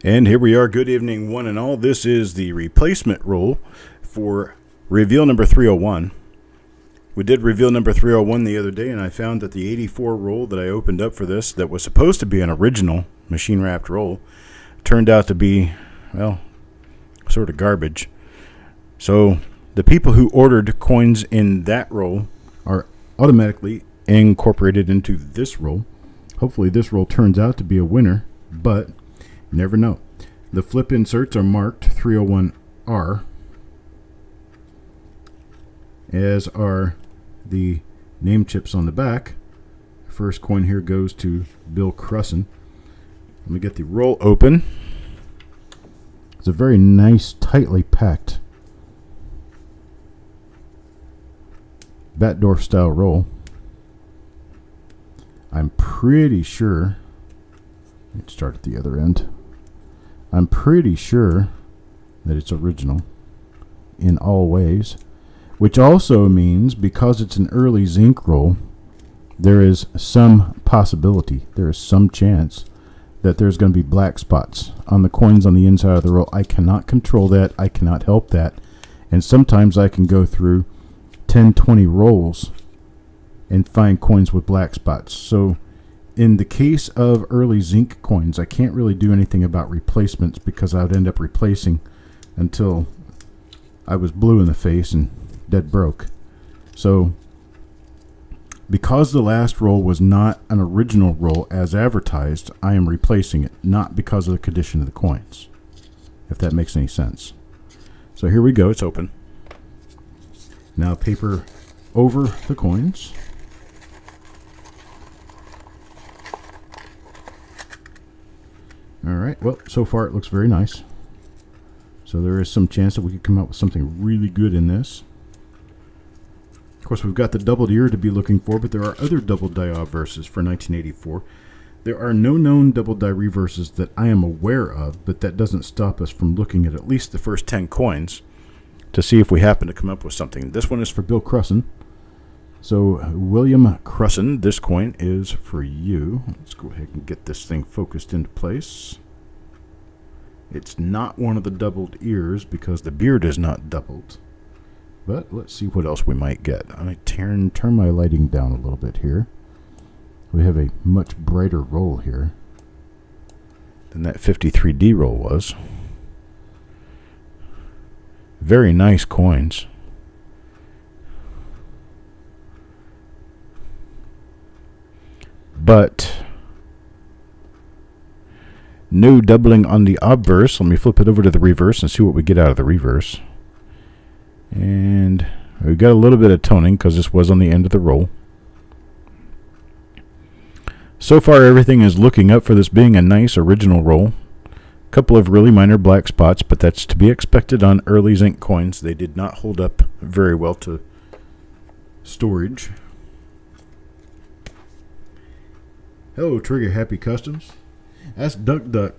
And here we are. Good evening, one and all. This is the replacement roll for reveal number 301. We did reveal number 301 the other day, and I found that the 84 roll that I opened up for this, that was supposed to be an original machine-wrapped roll, turned out to be, well, sort of garbage. So the people who ordered coins in that roll are automatically incorporated into this roll. Hopefully this roll turns out to be a winner, but you never know. The flip inserts are marked 301R, as are the name chips on the back. First coin here goes to Bill Crusson. Let me get the roll open. It's a very nice, tightly packed Batdorf style roll. I'm pretty sure, let's start at the other end. I'm pretty sure that it's original in all ways, which also means because it's an early zinc roll, there is some possibility, there is some chance that there's going to be black spots on the coins on the inside of the roll. I cannot control that. I cannot help that. And sometimes I can go through 10, 20 rolls and find coins with black spots. So in the case of early zinc coins, I can't really do anything about replacements because I would end up replacing until I was blue in the face and dead broke. So because the last roll was not an original roll as advertised, I am replacing it, not because of the condition of the coins, if that makes any sense. So here we go. It's open. Now paper over the coins. Alright, well, so far it looks very nice. So there is some chance that we could come up with something really good in this. Of course, we've got the doubled ear to be looking for, but there are other double die obverses for 1984. There are no known double die reverses that I am aware of, but that doesn't stop us from looking at least the first 10 coins to see if we happen to come up with something. This one is for Bill Crusson. So, William Crusson, this coin is for you. Let's go ahead and get this thing focused into place. It's not one of the doubled ears because the beard is not doubled. But let's see what else we might get. I might turn my lighting down a little bit here. We have a much brighter roll here than that 53D roll was. Very nice coins. But no doubling on the obverse. Let me flip it over to the reverse and see what we get out of the reverse. And we got a little bit of toning because this was on the end of the roll. So far everything is looking up for this being a nice original roll. A couple of really minor black spots, but that's to be expected on early zinc coins. They did not hold up very well to storage. Hello, Trigger Happy Customs. That's Duck Duck.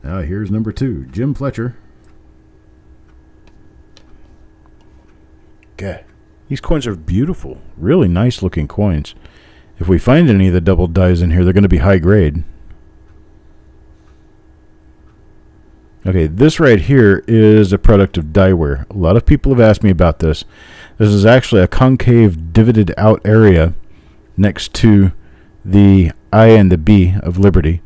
Now here's number 2, Jim Fletcher. Okay. These coins are beautiful. Really nice looking coins. If we find any of the double dies in here, they're going to be high grade. Okay, this right here is a product of die wear. A lot of people have asked me about this. This is actually a concave divoted out area next to the I and the B of Liberty.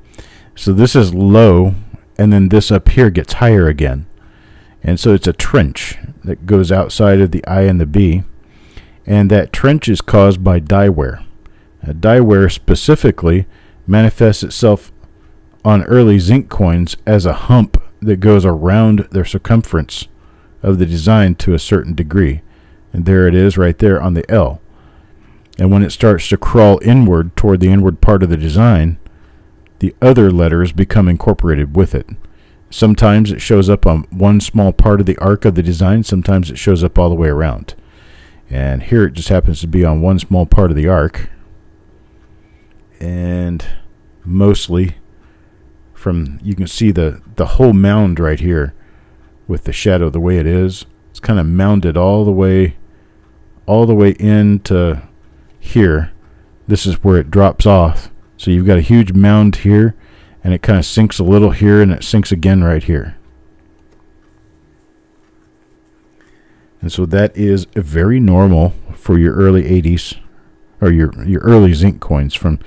So this is low, and then this up here gets higher again. And so it's a trench that goes outside of the I and the B. And that trench is caused by die wear. Die wear specifically manifests itself on early zinc coins as a hump that goes around their circumference of the design to a certain degree. And there it is right there on the L. And when it starts to crawl inward toward the inward part of the design, the other letters become incorporated with it. Sometimes it shows up on one small part of the arc of the design. Sometimes it shows up all the way around. And here it just happens to be on one small part of the arc. And mostly from, you can see the whole mound right here with the shadow the way it is. It's kind of mounded all the way into here. This is where it drops off So you've got a huge mound here, and it kind of sinks a little here, and it sinks again right here. And so that is very normal for your early 80s, or your early zinc coins from,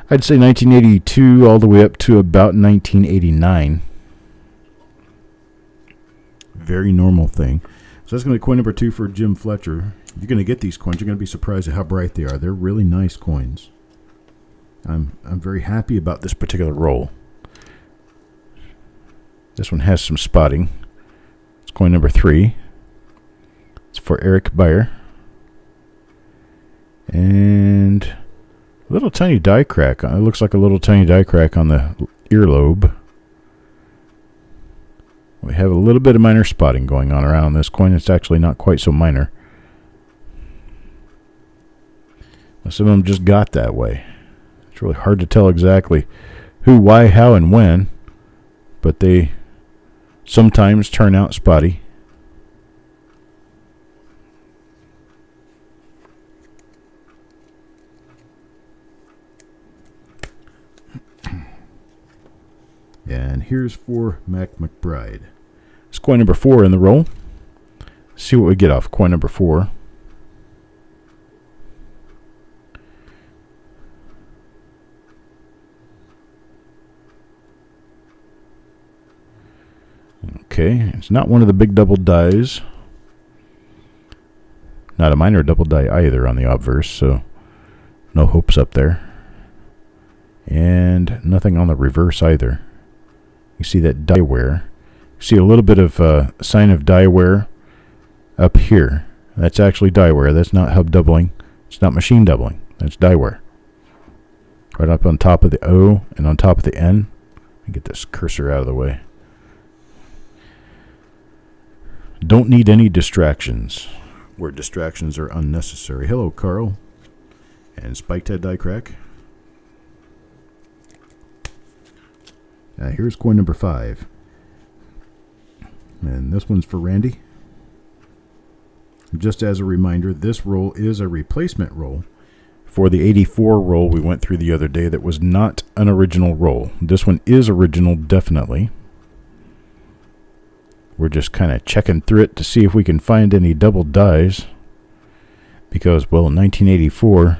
I'd say, 1982 all the way up to about 1989. Very normal thing. So that's going to be coin number 2 for Jim Fletcher. If you're going to get these coins, you're going to be surprised at how bright they are. They're really nice coins. I'm very happy about this particular roll. This one has some spotting. It's coin number 3. It's for Eric Beyer. And a little tiny die crack. It looks like a little tiny die crack on the earlobe. We have a little bit of minor spotting going on around this coin. It's actually not quite so minor. Some of them just got that way. It's really hard to tell exactly who, why, how, and when, but they sometimes turn out spotty. And here's for Mac McBride. It's coin number 4 in the roll. See what we get off coin number 4. Okay, it's not one of the big double dies. Not a minor double die either on the obverse, so no hopes up there. And nothing on the reverse either. You see that die wear. You see a little bit of sign of die wear up here. That's actually die wear. That's not hub doubling. It's not machine doubling. That's die wear. Right up on top of the O and on top of the N. Let me get this cursor out of the way. Don't need any distractions where distractions are unnecessary. Hello, Carl. And spiked head die crack. Here's coin number 5. And this one's for Randy. Just as a reminder, this roll is a replacement roll for the 84 roll we went through the other day that was not an original roll. This one is original, definitely. We're just kind of checking through it to see if we can find any double dies. Because, well, 1984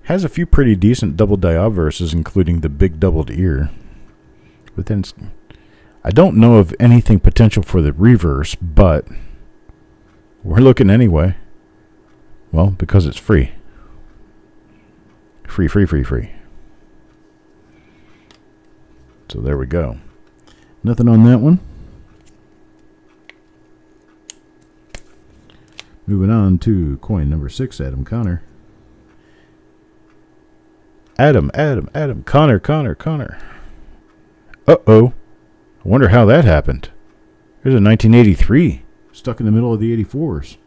has a few pretty decent double die obverses, including the big doubled ear. But then I don't know of anything potential for the reverse, but we're looking anyway. Well, because it's free. Free. So there we go. Nothing on that one. Moving on to coin number 6, Adam Connor. Adam, Connor. Uh-oh. I wonder how that happened. There's a 1983 stuck in the middle of the 84s.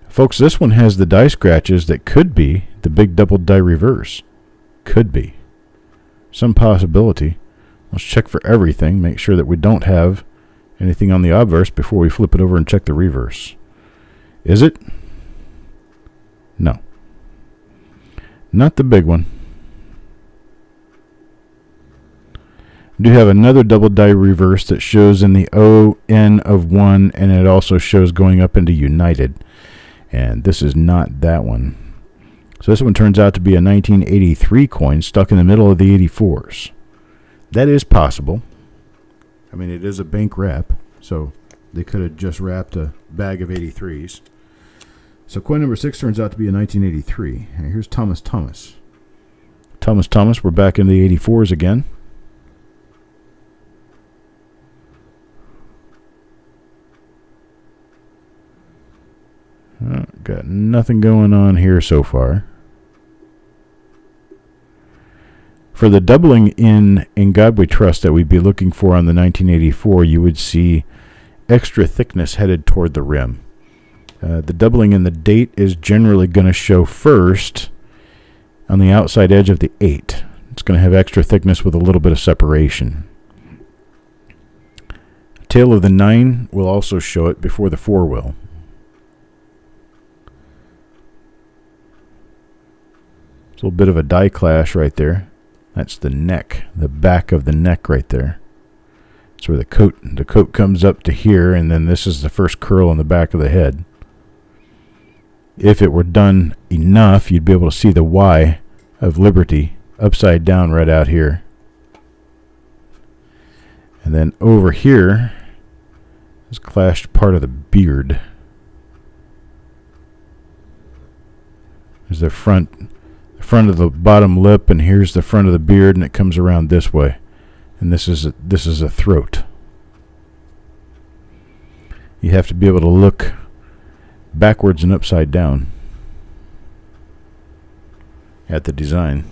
Folks, this one has the die scratches that could be the big double die reverse. Could be. Some possibility. Let's check for everything. Make sure that we don't have anything on the obverse before we flip it over and check the reverse. Is it? No. Not the big one. We do have another double die reverse that shows in the ON of 1, and it also shows going up into United. And this is not that one. So this one turns out to be a 1983 coin stuck in the middle of the 84s. That is possible. I mean, it is a bank wrap, so they could have just wrapped a bag of 83s. So coin number 6 turns out to be a 1983. And here's Thomas. We're back in the 84s again. Got nothing going on here so far. For the doubling in God We Trust that we'd be looking for on the 1984, you would see extra thickness headed toward the rim. The doubling in the date is generally going to show first on the outside edge of the 8. It's going to have extra thickness with a little bit of separation. Tail of the 9 will also show it before the 4 will. a little bit of a die clash right there. That's the neck, the back of the neck right there. It's where the coat comes up to here, and then this is the first curl on the back of the head. If it were done enough, you'd be able to see the Y of Liberty upside down right out here. And then over here is clashed part of the beard. There's the front of the bottom lip, and here's the front of the beard, and it comes around this way. And this is a throat. You have to be able to look backwards and upside down at the design.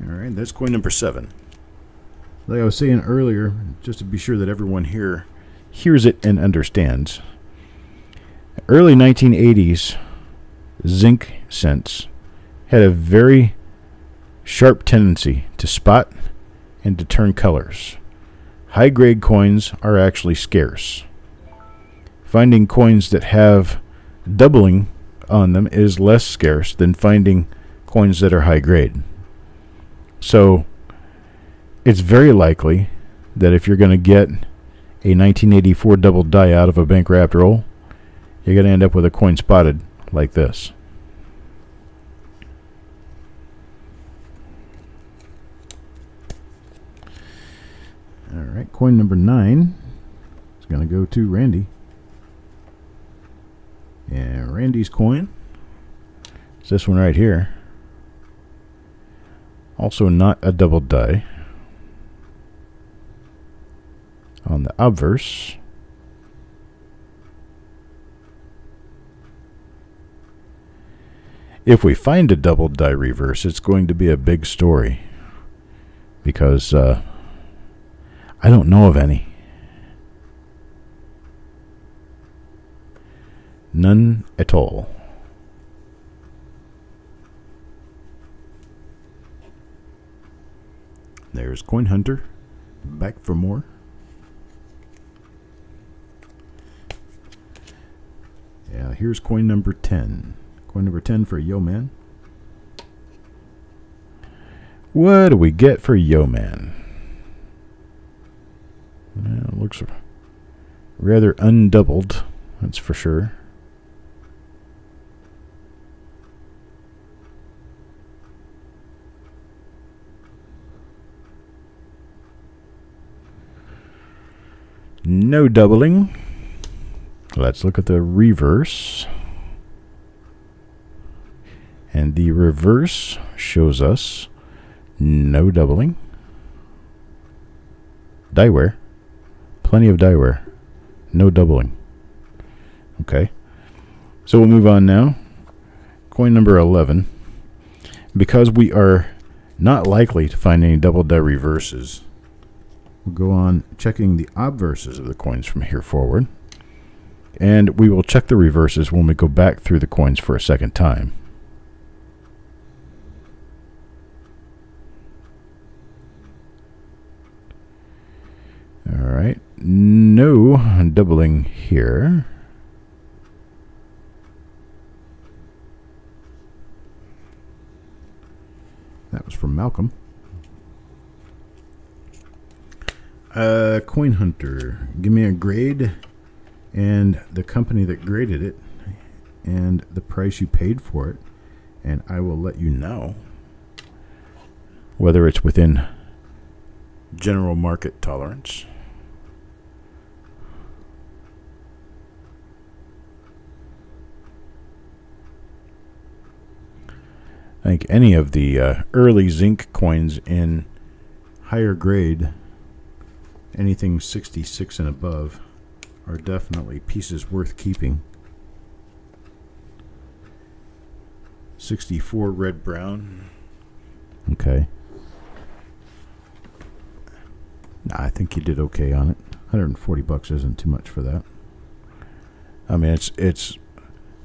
All right, that's coin number 7. Like I was saying earlier, just to be sure that everyone here hears it and understands. Early 1980s zinc cents had a very sharp tendency to spot and to turn colors. High-grade coins are actually scarce. Finding coins that have doubling on them is less scarce than finding coins that are high-grade. So it's very likely that if you're going to get a 1984 double die out of a bank-wrapped roll, you're going to end up with a coin spotted like this. All right, coin number 9 is going to go to Randy. And Randy's coin is this one right here. Also not a double die. On the obverse, if we find a double die reverse, it's going to be a big story, because I don't know of any. None at all. There's Coin Hunter, back for more. Yeah, here's coin number 10. Coin number 10 for Yo Man. What do we get for Yo Man? Well, it looks rather undoubled, that's for sure. No doubling. Let's look at the reverse. And the reverse shows us no doubling. Die wear. Plenty of die wear. No doubling. Okay. So we'll move on now. Coin number 11. Because we are not likely to find any double die reverses, we'll go on checking the obverses of the coins from here forward. And we will check the reverses when we go back through the coins for a second time. All right, no doubling here. That was from Malcolm. Coin Hunter, give me a grade and the company that graded it and the price you paid for it, and I will let you know whether it's within general market tolerance. I think any of the early zinc coins in higher grade, anything 66 and above, are definitely pieces worth keeping. 64 red brown. Okay. Nah, I think you did okay on it. $140 isn't too much for that. I mean, it's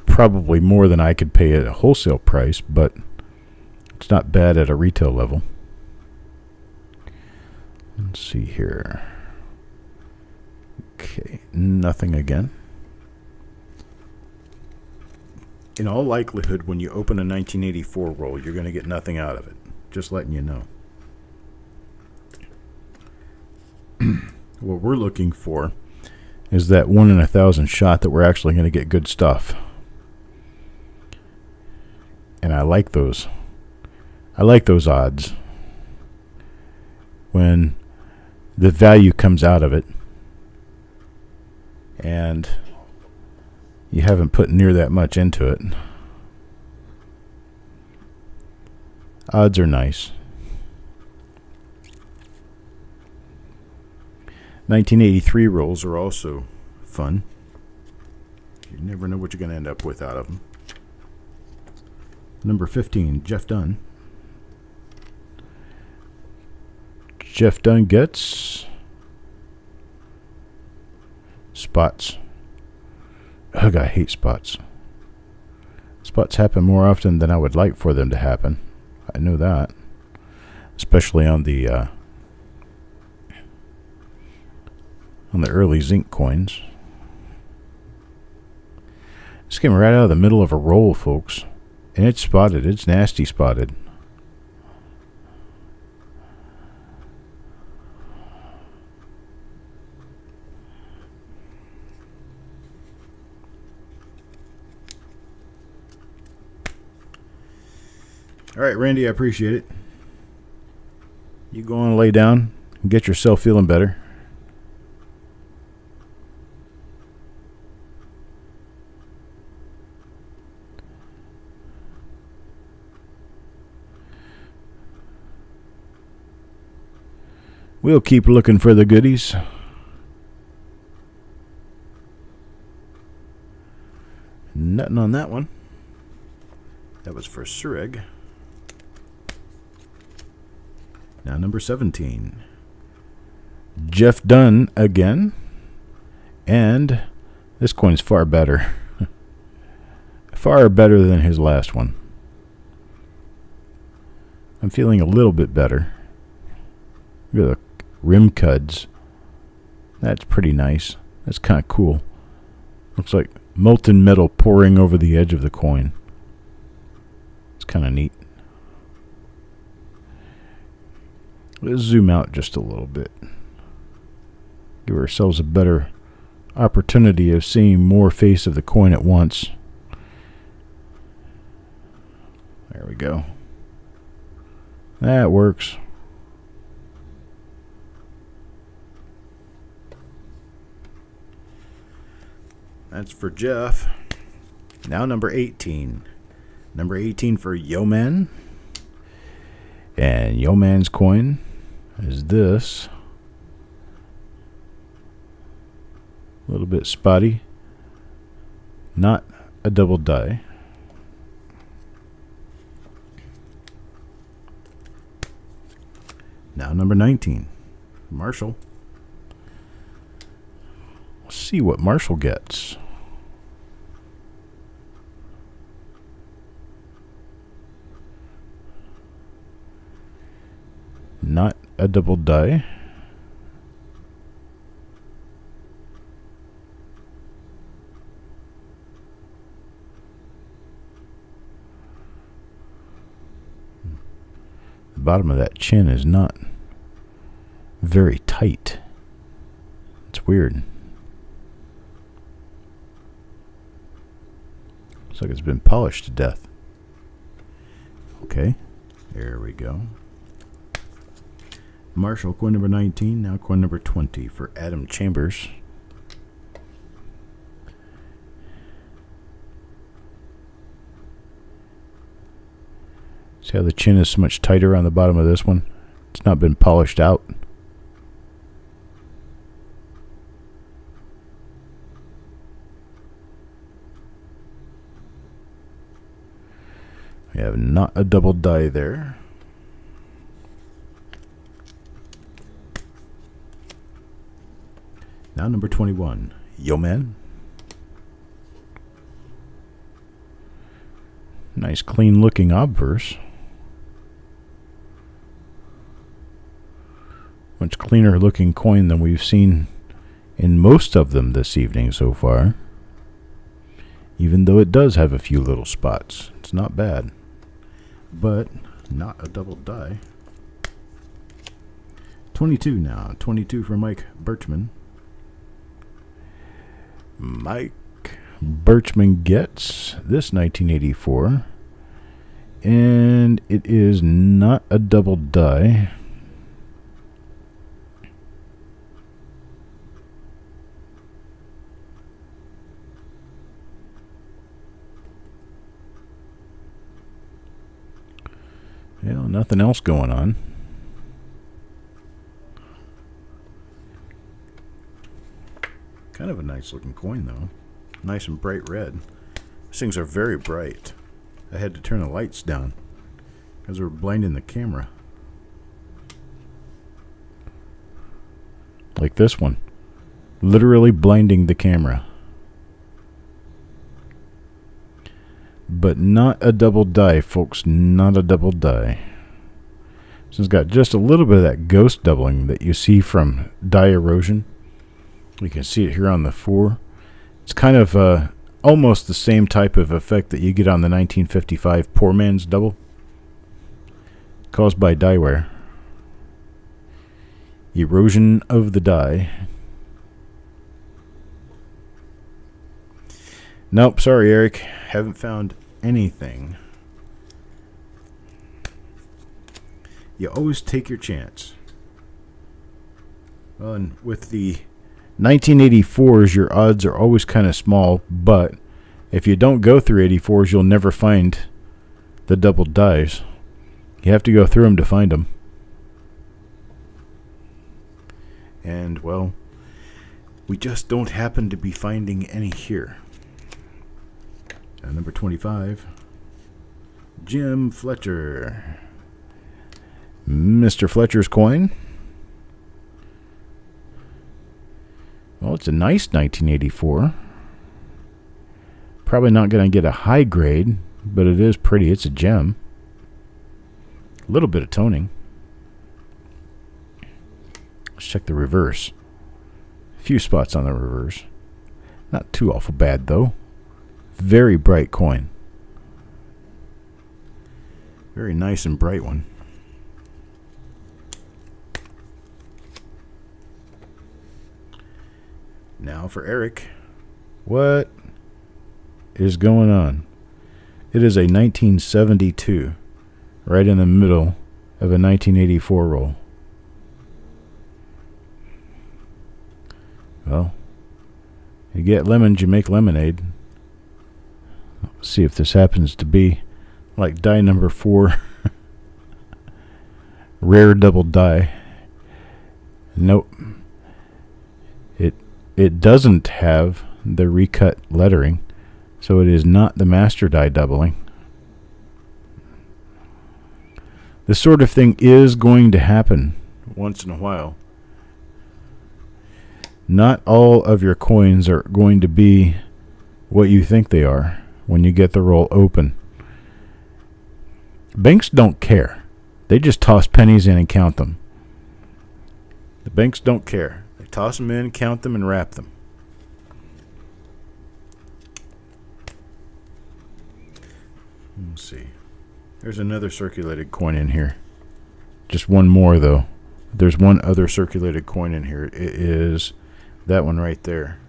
probably more than I could pay at a wholesale price, but it's not bad at a retail level. Let's see here. Okay, nothing again. In all likelihood, when you open a 1984 roll, you're going to get nothing out of it. Just letting you know. What we're looking for is that 1 in 1,000 shot that we're actually going to get good stuff. And I like those. I like those odds. When the value comes out of it and you haven't put near that much into it. Odds are nice. 1983 rolls are also fun. You never know what you're going to end up with out of them. Number 15, Jeff Dunn. Jeff Dunn gets spots. Ugh, I hate spots. Spots happen more often than I would like for them to happen. I know that. Especially on the early zinc coins. This came right out of the middle of a roll, folks. And it's spotted. It's nasty spotted. All right, Randy, I appreciate it. You go on and lay down and get yourself feeling better. We'll keep looking for the goodies. Nothing on that one. That was for Orig. Now number 17. Jeff Dunn again. And this coin's far better. Far better than his last one. I'm feeling a little bit better. Look at the rim cuds. That's pretty nice. That's kind of cool. Looks like molten metal pouring over the edge of the coin. It's kind of neat. Let's zoom out just a little bit. Give ourselves a better opportunity of seeing more face of the coin at once. There we go. That works. That's for Jeff. Now number 18. Number 18 for Yeoman. And Yeoman's coin is this. A little bit spotty. Not a double die. Now number 19. Marshall. Let's see what Marshall gets. Not a double die. The bottom of that chin is not very tight. It's weird. Looks like it's been polished to death. Okay, there we go. Marshall, coin number 19, now coin number 20 for Adam Chambers. See how the chin is so much tighter on the bottom of this one? It's not been polished out. We have not a double die there. Now number 21, Yeoman. Nice clean looking obverse. Much cleaner looking coin than we've seen in most of them this evening so far. Even though it does have a few little spots. It's not bad. But not a double die. 22 now. 22 for Mike Birchman. Mike Birchman gets this 1984. And it is not a double die. Well, nothing else going on. Kind of a nice looking coin though. Nice and bright red. These things are very bright. I had to turn the lights down because they were blinding the camera. Like this one. Literally blinding the camera. But not a double die, folks. Not a double die. So it's got just a little bit of that ghost doubling that you see from die erosion. You can see it here on the 4. It's kind of almost the same type of effect that you get on the 1955 Poor Man's Double, caused by die wear. Erosion of the die. Nope, sorry, Eric. Haven't found anything. You always take your chance. Well, and with the 1984s, your odds are always kind of small, but if you don't go through 84s, you'll never find the double dies. You have to go through them to find them. And, well, we just don't happen to be finding any here. Number 25, Jim Fletcher. Mr. Fletcher's coin. Well, it's a nice 1984. Probably not going to get a high grade, but it is pretty. It's a gem. A little bit of toning. Let's check the reverse. A few spots on the reverse. Not too awful bad, though. Very bright coin. Very nice and bright one. Now for Eric. What is going on? It is a 1972. Right in the middle of a 1984 roll. Well, you get lemons, you make lemonade. Let's see if this happens to be like die number 4. Rare double die. Nope. It doesn't have the recut lettering, so it is not the master die doubling. This sort of thing is going to happen once in a while. Not all of your coins are going to be what you think they are when you get the roll open. Banks don't care. They just toss pennies in and count them. The banks don't care. They toss them in, count them, and wrap them. Let's see. There's another circulated coin in here. Just one more, though. There's one other circulated coin in here. It is that one right there.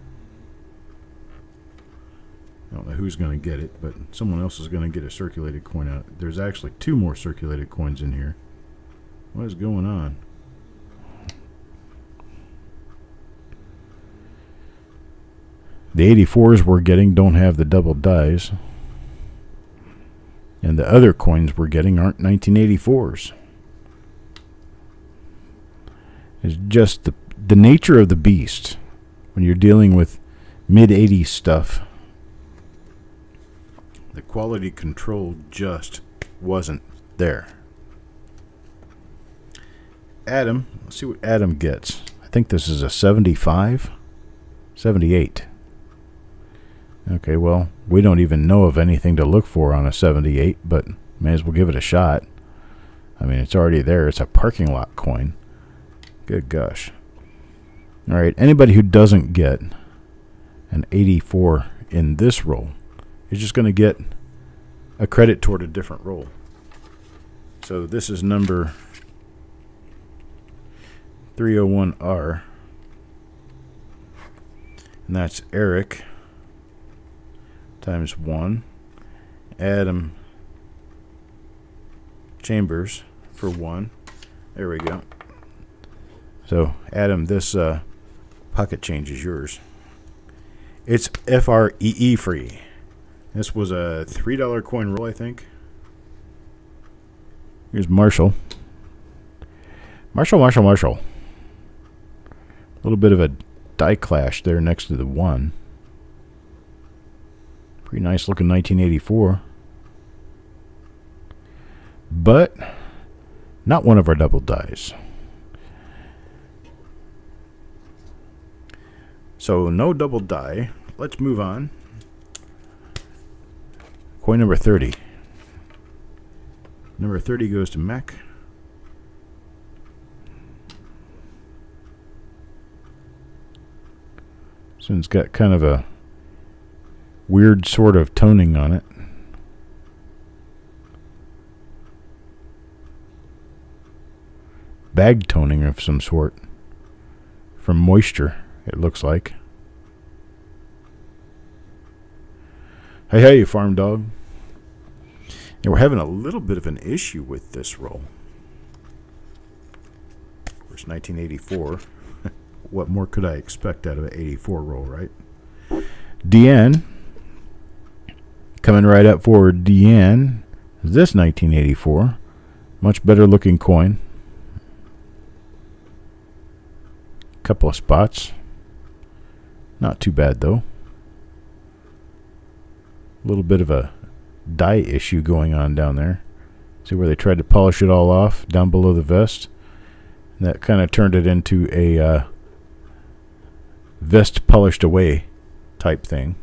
I don't know who's going to get it, but someone else is going to get a circulated coin out. There's actually 2 more circulated coins in here. What is going on? The 84s we're getting don't have the double dies. And the other coins we're getting aren't 1984s. It's just the nature of the beast when you're dealing with mid-80s stuff. The quality control just wasn't there. Adam, let's see what Adam gets. I think this is a 75, 78. Okay, well, we don't even know of anything to look for on a 78, but may as well give it a shot. I mean, it's already there. It's a parking lot coin. Good gosh. All right, anybody who doesn't get an 84 in this roll, is just going to get a credit toward a different roll. So this is number 301R, and that's Eric times 1, Adam Chambers for 1. There we go. So Adam, this pocket change is yours. It's FREE free. This was a $3 coin roll, I think. Here's Marshall. Marshall. A little bit of a die clash there next to the 1. Pretty nice looking 1984. But not one of our double dies. So no double die. Let's move on. Coin number 30. Number 30 goes to Mac. So it's got kind of a weird sort of toning on it. Bag toning of some sort. From moisture, it looks like. Hey, farm dog. And we're having a little bit of an issue with this roll. Of course, 1984. What more could I expect out of an 84 roll, right? Deanne. Coming right up forward, Deanne. This 1984. Much better looking coin. Couple of spots. Not too bad, though. A little bit of a dye issue going on down there. See where they tried to polish it all off down below the vest? And that kind of turned it into a vest polished away type thing.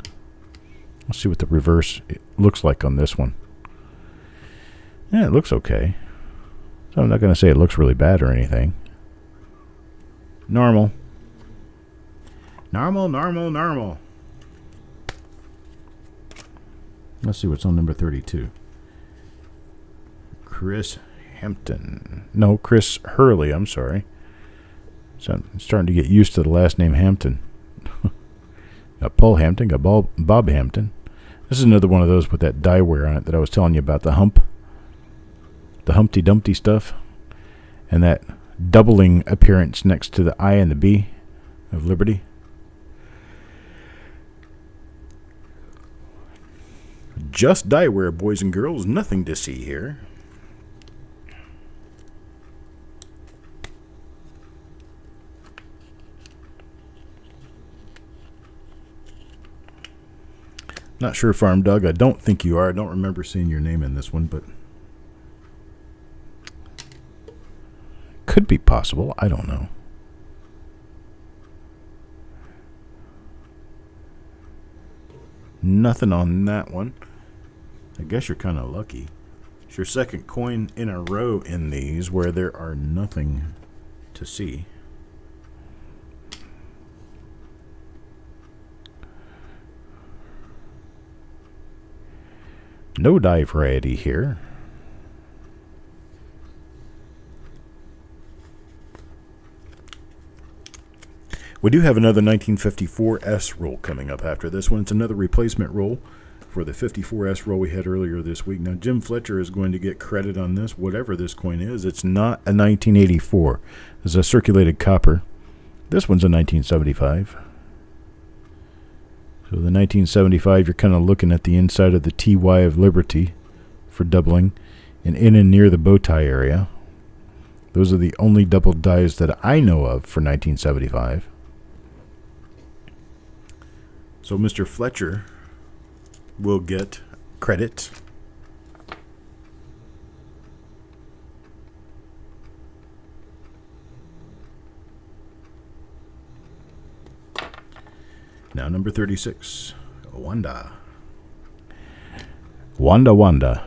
Let's see what the reverse looks like on this one. Yeah, it looks okay. So I'm not going to say it looks really bad or anything. Normal. Let's see what's on number 32. Chris Hampton. No, Chris Hurley, I'm sorry. So I'm starting to get used to the last name Hampton. Got Paul Hampton, got Bob Hampton. This is another one of those with that die wear on it that I was telling you about, the hump. The Humpty Dumpty stuff. And that doubling appearance next to the I and the B of Liberty. Just die wear, boys and girls. Nothing to see here. Not sure, Farm Doug. I don't think you are. I don't remember seeing your name in this one, but could be possible. I don't know. Nothing on that one. I guess you're kind of lucky. It's your second coin in a row in these where there are nothing to see. No die variety here. We do have another 1954S roll coming up after this one. It's another replacement roll for the 54S roll we had earlier this week. Now, Jim Fletcher is going to get credit on this, whatever this coin is. It's not a 1984. It's a circulated copper. This one's a 1975. So the 1975, you're kind of looking at the inside of the TY of Liberty for doubling, and in and near the bow tie area. Those are the only double dies that I know of for 1975. So Mr. Fletcher will get credit. Now number 36, Wanda. Wanda.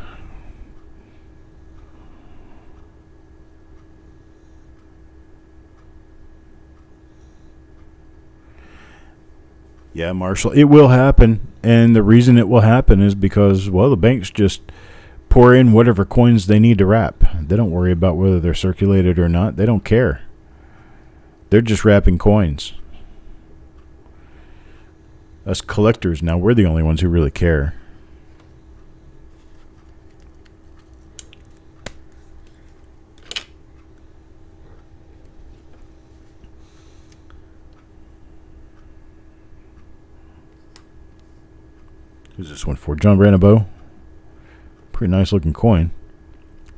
Yeah, Marshall, it will happen. And the reason it will happen is because, well, the banks just pour in whatever coins they need to wrap. They don't worry about whether they're circulated or not. They don't care. They're just wrapping coins. Us collectors now, we're the only ones who really care. Who's this one for? John Branabow. Pretty nice looking coin.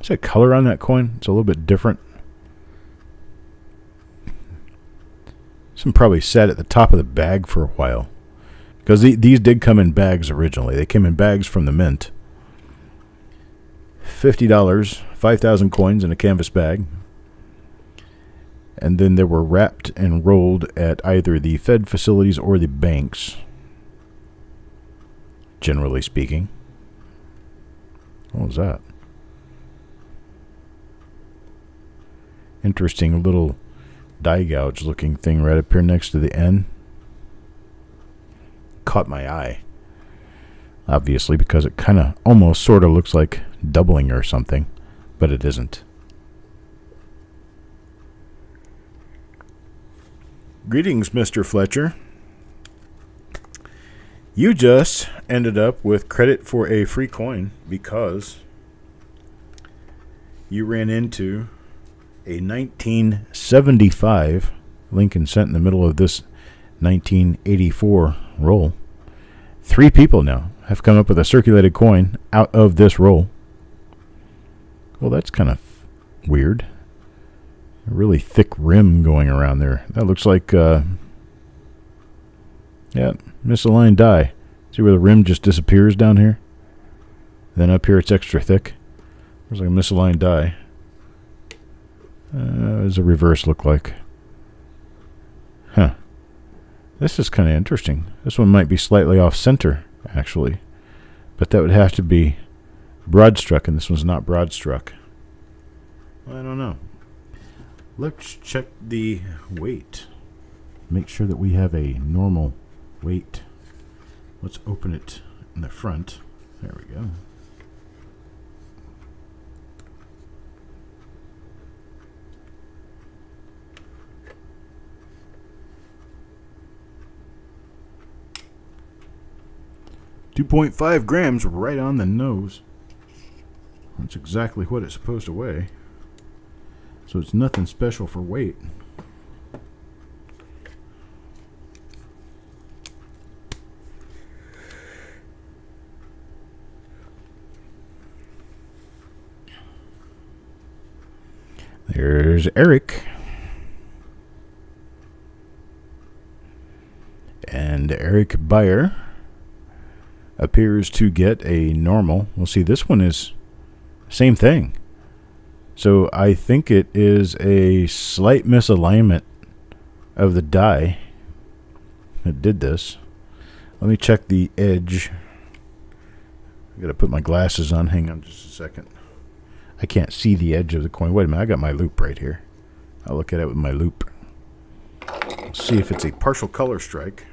Is that color on that coin? It's a little bit different. Some probably sat at the top of the bag for a while. Because these did come in bags originally. They came in bags from the mint. $50, 5,000 coins in a canvas bag. And then they were wrapped and rolled at either the Fed facilities or the banks. Generally speaking. What was that? Interesting little die gouge looking thing right up here next to the N. Caught my eye. Obviously, because it kind of almost sort of looks like doubling or something, but it isn't. Greetings, Mr. Fletcher. You just ended up with credit for a free coin because you ran into a 1975 Lincoln cent in the middle of this 1984 roll. 3 people now have come up with a circulated coin out of this roll. Well, that's kind of weird. A really thick rim going around there. That looks like, yeah, misaligned die. See where the rim just disappears down here? Then up here it's extra thick. There's like a misaligned die. What does a reverse look like? Huh. This is kind of interesting. This one might be slightly off center, actually. But that would have to be broad struck, and this one's not broad struck. Well, I don't know. Let's check the weight. Make sure that we have a normal weight. Let's open it in the front. There we go. .5 grams right on the nose. That's exactly what it's supposed to weigh. So it's nothing special for weight. There's Eric. And Eric Beyer appears to get a normal. We'll see, this one is same thing. So I think it is a slight misalignment of the die that did this. Let me check the edge. I gotta put my glasses on. Hang on just a second. I can't see the edge of the coin. Wait a minute, I got my loop right here. I'll look at it with my loop. Let's see if it's a partial color strike.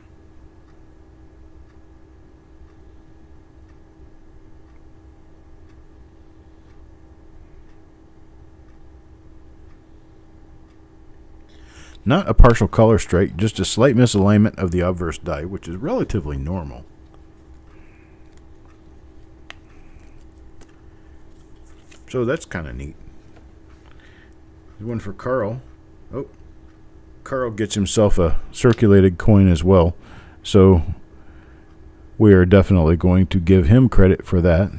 Not a partial color strike, just a slight misalignment of the obverse die, which is relatively normal. So that's kind of neat. There's one for Carl. Oh, Carl gets himself a circulated coin as well. So we are definitely going to give him credit for that.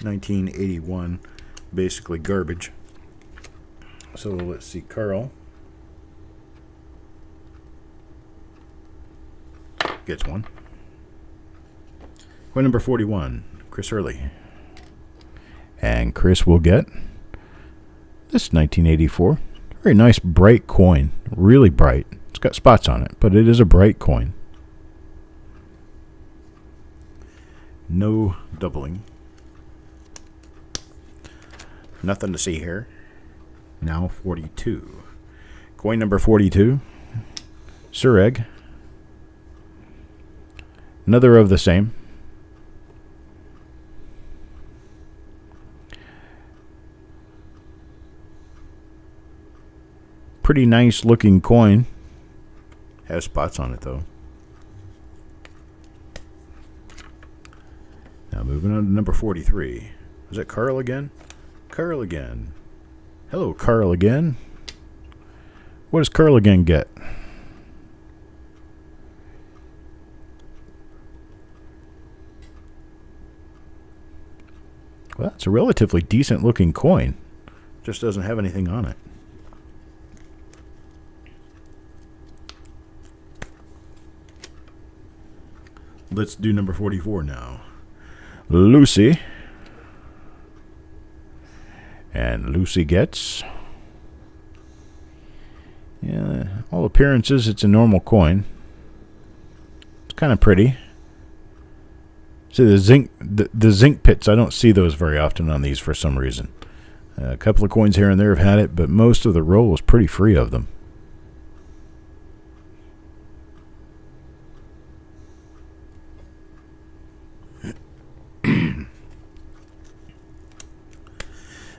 $1981, basically garbage. So let's see, Carl gets one. Coin number 41, Chris Hurley. And Chris will get this 1984. Very nice bright coin. Really bright. It's got spots on it, but it is a bright coin. No doubling. Nothing to see here. Now 42. Coin number 42. Orig. Another of the same. Pretty nice looking coin. Has spots on it though. Now moving on to number 43. Is that Carl again? Carl again. Hello, Carl again. What does Carl again get? Well, it's a relatively decent looking coin. Just doesn't have anything on it. Let's do number 44 now. Lucy. And Lucy gets... Yeah, all appearances, it's a normal coin. It's kind of pretty. See, the zinc pits, I don't see those very often on these for some reason. A couple of coins here and there have had it, but most of the roll is pretty free of them.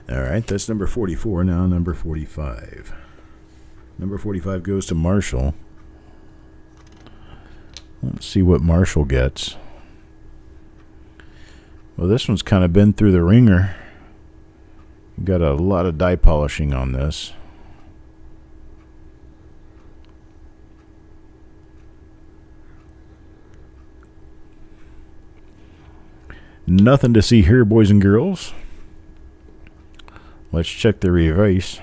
Alright, that's number 44. Now number 45. Number 45 goes to Marshall. Let's see what Marshall gets. Well, this one's kind of been through the ringer. Got a lot of die polishing on this. Nothing to see here, boys and girls. Let's check the reverse.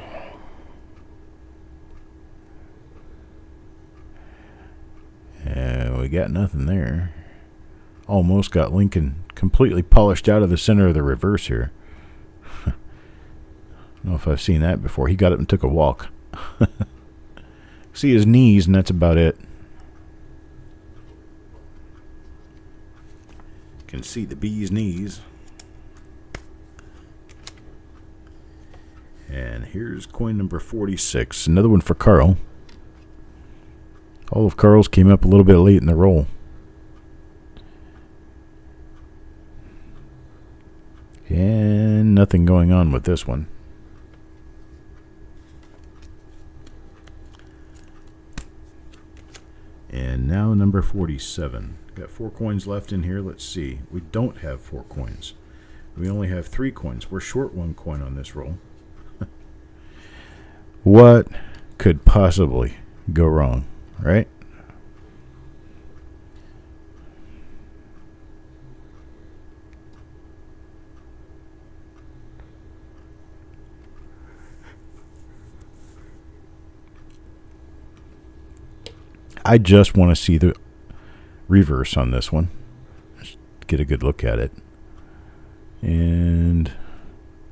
We got nothing there. Almost got Lincoln completely polished out of the center of the reverse here. I don't know if I've seen that before. He got up and took a walk. See his knees, and that's about it. Can see the bee's knees. And here's coin number 46. Another one for Carl. All of Carl's came up a little bit late in the roll. And nothing going on with this one. And now number 47. Got 4 coins left in here. Let's see. We don't have 4 coins. We only have 3 coins. We're short 1 coin on this roll. What could possibly go wrong, right? I just want to see the reverse on this one. Just get a good look at it. And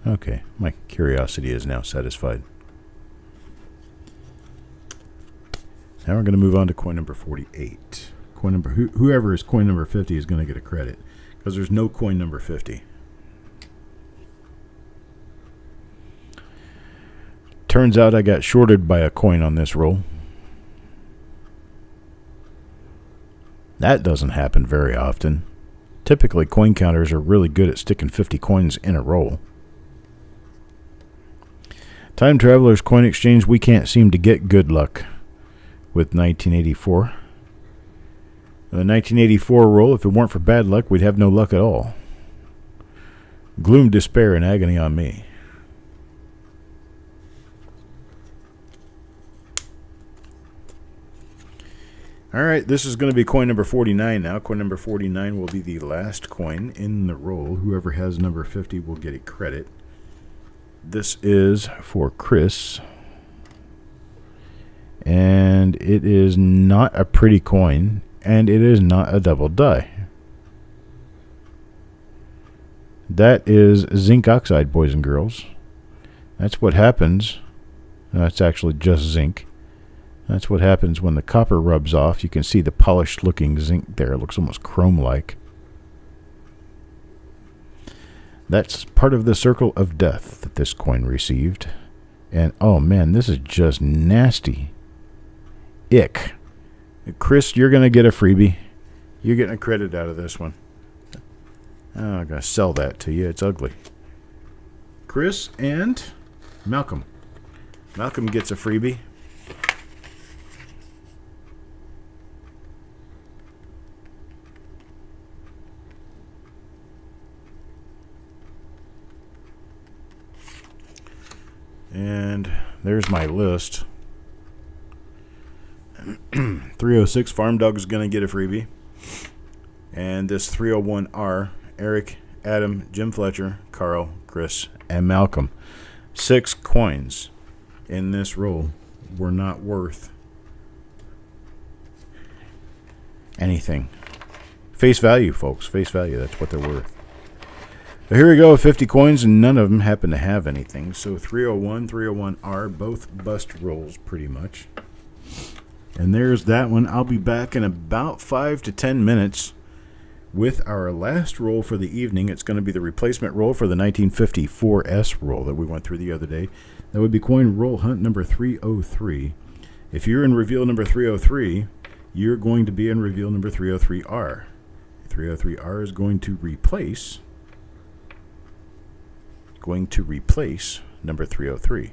okay, my curiosity is now satisfied. Now we're going to move on to coin number 48. Coin number whoever is coin number 50 is going to get a credit because there's no coin number 50. Turns out I got shorted by a coin on this roll. That doesn't happen very often. Typically, coin counters are really good at sticking 50 coins in a roll. Time Traveler's Coin Exchange, we can't seem to get good luck with 1984. The 1984 roll, if it weren't for bad luck, we'd have no luck at all. Gloom, despair, and agony on me. Alright, this is going to be coin number 49 now. Coin number 49 will be the last coin in the roll. Whoever has number 50 will get a credit. This is for Chris. And it is not a pretty coin, and it is not a double die. That is zinc oxide, boys and girls. That's what happens. That's actually just zinc. That's what happens when the copper rubs off. You can see the polished looking zinc there. It looks almost chrome-like. That's part of the circle of death that this coin received. And, oh man, this is just nasty. Ick. Chris, you're going to get a freebie. You're getting a credit out of this one. Oh, I'm going to sell that to you. It's ugly. Chris and Malcolm. Malcolm gets a freebie. And there's my list. 306 Farm Dog is going to get a freebie. And this 301R, Eric, Adam, Jim Fletcher, Carl, Chris, and Malcolm. 6 coins in this roll were not worth anything. Face value, folks. Face value. That's what they're worth. So here we go, 50 coins, and none of them happen to have anything. So 301, 301R, both bust rolls pretty much. And there's that one. I'll be back in about 5 to 10 minutes with our last roll for the evening. It's going to be the replacement roll for the 1954S roll that we went through the other day. That would be coin roll hunt number 303. If you're in reveal number 303, you're going to be in reveal number 303R. 303R is going to replace number 303.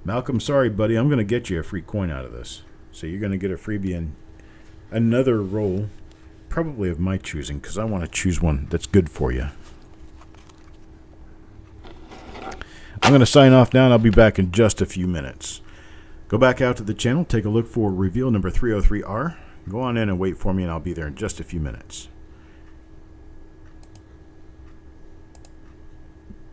Malcolm, sorry, buddy. I'm going to get you a free coin out of this. So you're going to get a freebie in another roll, probably of my choosing, because I want to choose one that's good for you. I'm going to sign off now, and I'll be back in just a few minutes. Go back out to the channel, take a look for reveal number 303R. Go on in and wait for me, and I'll be there in just a few minutes.